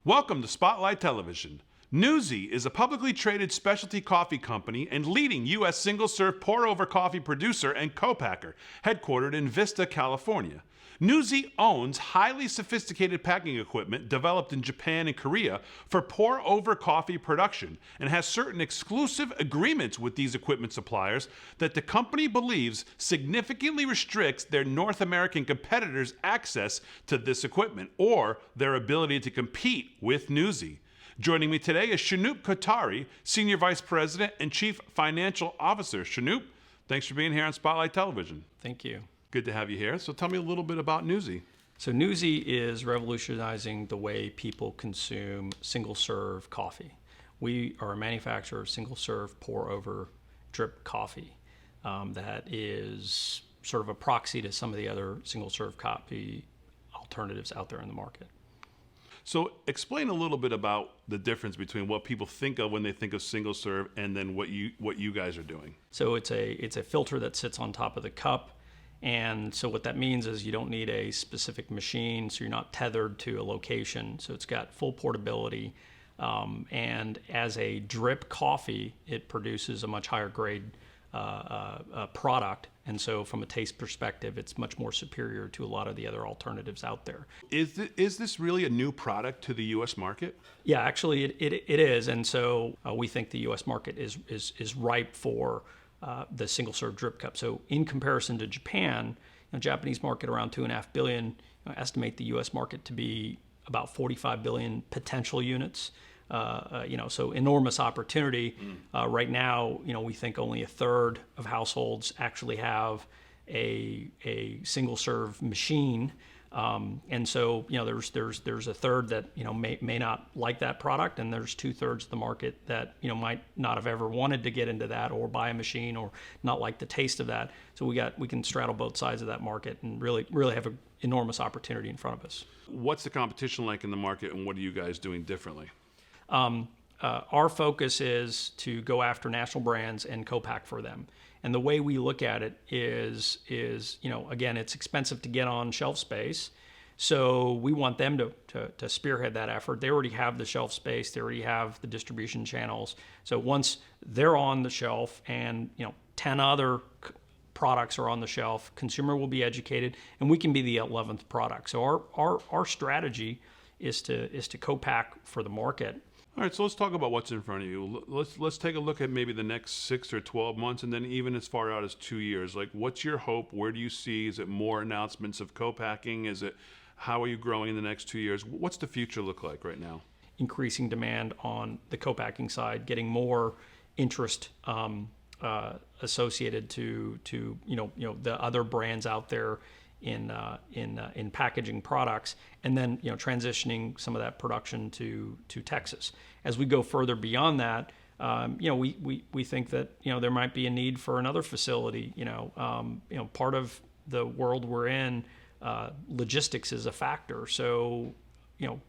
Welcome to Spotlight Television. NuZee is a publicly traded specialty coffee company and leading U.S. single-serve pour-over coffee producer and co-packer, headquartered in Vista, California. NuZee owns highly sophisticated packing equipment developed in Japan and Korea for pour-over coffee production and has certain exclusive agreements with these equipment suppliers that the company believes significantly restricts their North American competitors' access to this equipment or their ability to compete with NuZee. Joining me today is Shanoop Kothari, Senior Vice President and Chief Financial Officer. Shanoop, thanks for being here on Spotlight Television. Thank you. Good to have you here. So tell me a little bit about NuZee. So NuZee is revolutionizing the way people consume single-serve coffee. We are a manufacturer of single-serve pour-over drip coffee that is sort of a proxy to some of the other single-serve coffee alternatives out there in the market. So explain a little bit about the difference between what people think of when they think of single serve and then what you guys are doing. So it's a filter that sits on top of the cup, and so what that means is you don't need a specific machine, so you're not tethered to a location. So it's got full portability, and as a drip coffee, it produces a much higher grade product. And so from a taste perspective, it's much more superior to a lot of the other alternatives out there. Is this really a new product to the U.S. market? Yeah, actually it is. And so we think the U.S. market is ripe for the single serve drip cup. So in comparison to Japan, Japanese market around 2.5 billion, estimate the U.S. market to be about 45 billion potential units. So enormous opportunity. Right now, we think only a third of households actually have a single serve machine, and so there's a third that may not like that product, and there's 2/3 of the market that might not have ever wanted to get into that or buy a machine or not like the taste of that. So we can straddle both sides of that market and really have an enormous opportunity in front of us. What's the competition like in the market, and what are you guys doing differently? Our focus is to go after national brands and co-pack for them. And the way we look at it is again, it's expensive to get on shelf space. So we want them to spearhead that effort. They already have the shelf space. They already have the distribution channels. So once they're on the shelf and 10 other products are on the shelf, consumer will be educated, and we can be the 11th product. So our strategy is to co-pack for the market. All right, so let's talk about what's in front of you. Let's take a look at maybe the next 6 or 12 months, and then even as far out as 2 years. Like, what's your hope? Where do you see? Is it more announcements of co-packing? How are you growing in the next 2 years? What's the future look like right now? Increasing demand on the co-packing side, getting more interest associated to the other brands out there in packaging products, and then transitioning some of that production to Texas. As we go further beyond that, we think that there might be a need for another facility. Part of the world we're in, logistics is a factor. So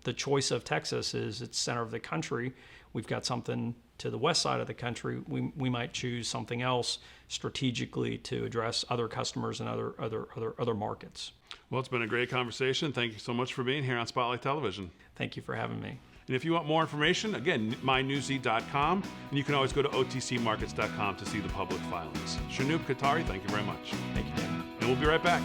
the choice of Texas is it's center of the country. We've got something to the west side of the country. We might choose something else strategically to address other customers and other markets. Well, it's been a great conversation. Thank you so much for being here on Spotlight Television. Thank you for having me. And if you want more information, again, mynuzee.com, and you can always go to otcmarkets.com to see the public filings. Shanoop Kothari, thank you very much. Thank you, Dan. And we'll be right back.